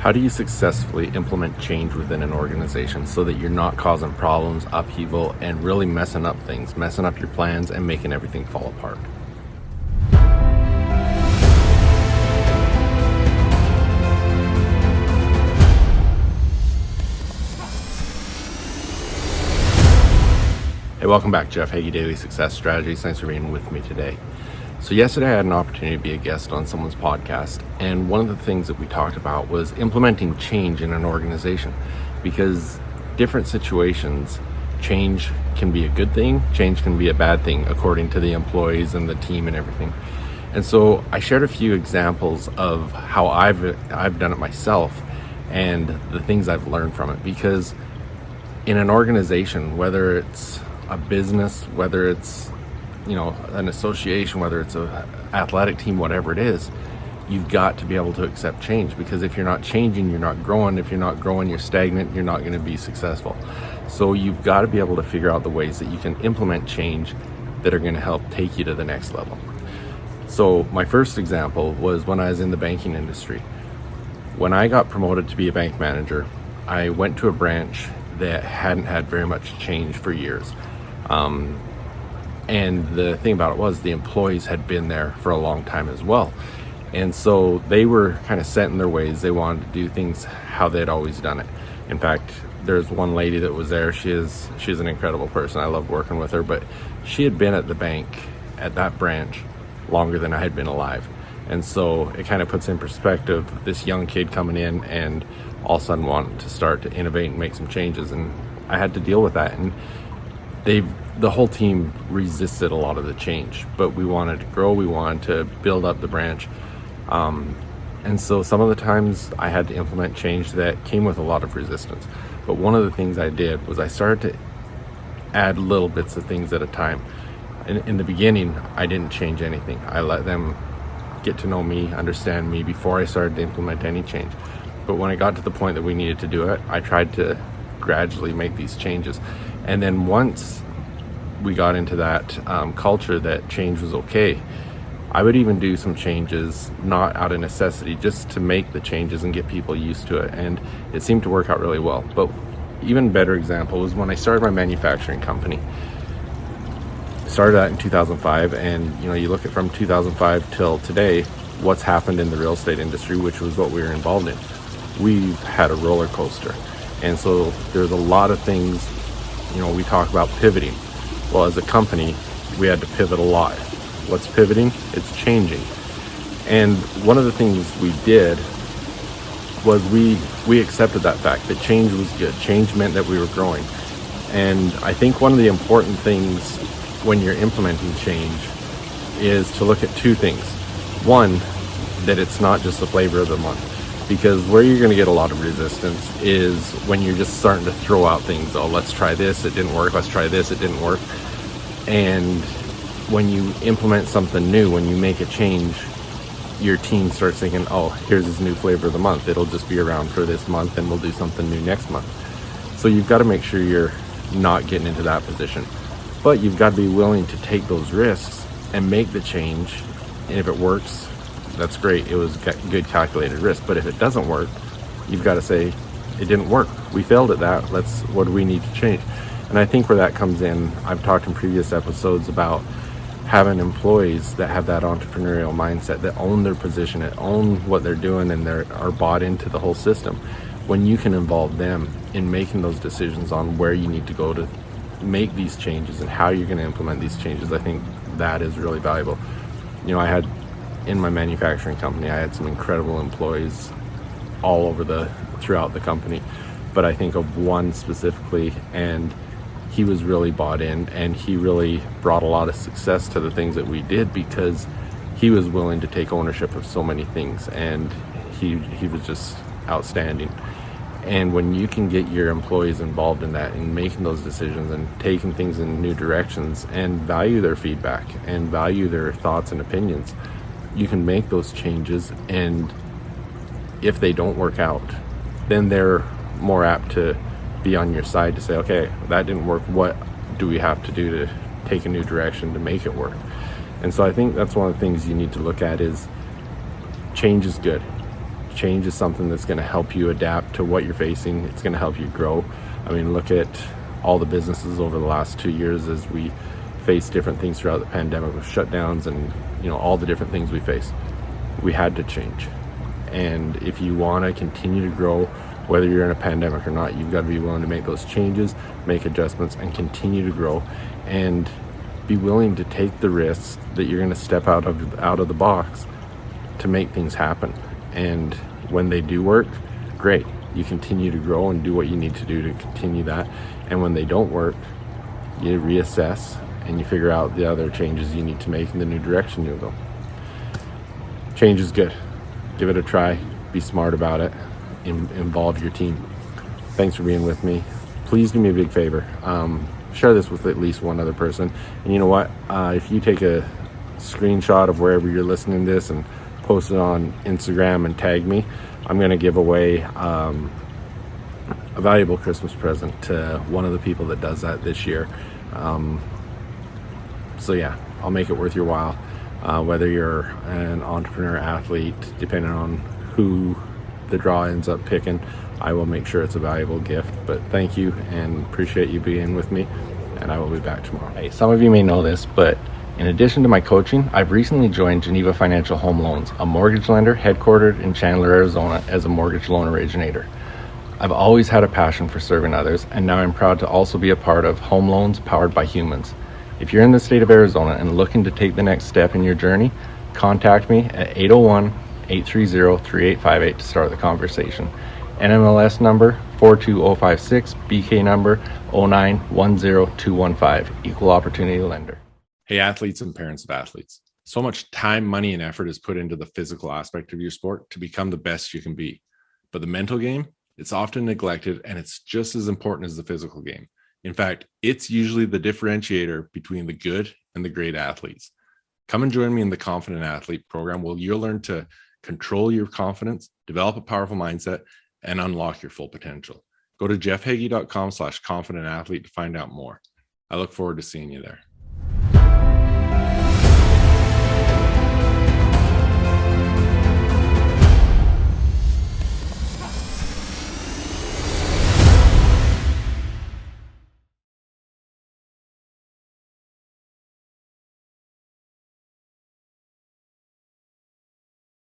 How do you successfully implement change within an organization so that you're not causing problems, upheaval, and really messing up things, messing up your plans and making everything fall apart? Hey, welcome back. Jeff Heggie, Daily Success Strategies. Thanks for being with me today. So yesterday I had an opportunity to be a guest on someone's podcast, and one of the things that we talked about was implementing change in an organization, because different situations, change can be a good thing, change can be a bad thing according to the employees and the team and everything. And so I shared a few examples of how I've done it myself and the things I've learned from it, because in an organization, whether it's a business, whether it's an association, whether it's an athletic team, whatever it is, you've got to be able to accept change, because if you're not changing, you're not growing. If you're not growing, you're stagnant. You're not going to be successful. So you've got to be able to figure out the ways that you can implement change that are going to help take you to the next level. So my first example was when I was in the banking industry. When I got promoted to be a bank manager, I went to a branch that hadn't had very much change for years. And the thing about it was the employees had been there for a long time as well. And so they were kind of set in their ways. They wanted to do things how they'd always done it. In fact, there's one lady that was there. She's an incredible person. I love working with her, but she had been at the bank at that branch longer than I had been alive. And so it kind of puts in perspective this young kid coming in and all of a sudden wanting to start to innovate and make some changes. And I had to deal with that. And the whole team resisted a lot of the change, but we wanted to grow, we wanted to build up the branch. And so some of the times I had to implement change that came with a lot of resistance. But one of the things I did was I started to add little bits of things at a time. In the beginning, I didn't change anything. I let them get to know me, understand me before I started to implement any change. But when I got to the point that we needed to do it, I tried to gradually make these changes. And then once we got into that culture that change was okay, I would even do some changes not out of necessity, just to make the changes and get people used to it. And it seemed to work out really well. But even better example was when I started my manufacturing company. Started that in 2005, and you look at from 2005 till today, what's happened in the real estate industry, which was what we were involved in. We've had a roller coaster. And so there's a lot of things, we talk about pivoting. Well, as a company, we had to pivot a lot. What's pivoting? It's changing. And one of the things we did was we accepted that fact that change was good. Change meant that we were growing. And I think one of the important things when you're implementing change is to look at two things. One, that it's not just the flavor of the month. Because where you're going to get a lot of resistance is when you're just starting to throw out things. Oh, let's try this, it didn't work. Let's try this, it didn't work. And when you implement something new, when you make a change, your team starts thinking, oh, here's this new flavor of the month. It'll just be around for this month and we'll do something new next month. So you've got to make sure you're not getting into that position. But you've got to be willing to take those risks and make the change. And if it works, that's great. It was good calculated risk. But if it doesn't work, you've got to say, it didn't work. We failed at that. What do we need to change? And I think where that comes in, I've talked in previous episodes about having employees that have that entrepreneurial mindset, that own their position, that own what they're doing, and are bought into the whole system. When you can involve them in making those decisions on where you need to go to make these changes and how you're going to implement these changes, I think that is really valuable. In my manufacturing company, I had some incredible employees throughout the company, but I think of one specifically, and he was really bought in, and he really brought a lot of success to the things that we did because he was willing to take ownership of so many things, and he was just outstanding. And when you can get your employees involved in that and making those decisions and taking things in new directions and value their feedback and value their thoughts and opinions, you can make those changes. And if they don't work out, then they're more apt to be on your side to say, okay, that didn't work. What do we have to do to take a new direction to make it work? And so I think that's one of the things you need to look at is change is good. Change is something that's going to help you adapt to what you're facing. It's going to help you grow. I mean, look at all the businesses over the last 2 years as we face different things throughout the pandemic with shutdowns and, you know, all the different things we face. We had to change. And if you want to continue to grow, whether you're in a pandemic or not, you've got to be willing to make those changes, make adjustments, and continue to grow, and be willing to take the risks that you're going to step out of the box to make things happen. And when they do work, great. You continue to grow and do what you need to do to continue that. And when they don't work, you reassess and you figure out the other changes you need to make in the new direction you'll go. Change is good. Give it a try. Be smart about it. Involve your team. Thanks for being with me. Please do me a big favor. Share this with at least one other person. And you know what? If you take a screenshot of wherever you're listening to this and post it on Instagram and tag me, I'm going to give away a valuable Christmas present to one of the people that does that this year. So yeah, I'll make it worth your while. Whether you're an entrepreneur, athlete, depending on who the draw ends up picking, I will make sure it's a valuable gift. But thank you and appreciate you being with me, and I will be back tomorrow. Hey, some of you may know this, but in addition to my coaching, I've recently joined Geneva Financial Home Loans, a mortgage lender headquartered in Chandler, Arizona, as a mortgage loan originator. I've always had a passion for serving others, and now I'm proud to also be a part of Home Loans Powered by Humans. If you're in the state of Arizona and looking to take the next step in your journey, contact me at 801-830-3858 to start the conversation. NMLS number 42056, BK number 0910215, Equal Opportunity Lender. Hey, athletes and parents of athletes. So much time, money, and effort is put into the physical aspect of your sport to become the best you can be. But the mental game, it's often neglected, and it's just as important as the physical game. In fact, it's usually the differentiator between the good and the great athletes. Come and join me in the Confident Athlete program where you'll learn to control your confidence, develop a powerful mindset, and unlock your full potential. Go to jeffheggie.com/confidentathlete to find out more. I look forward to seeing you there.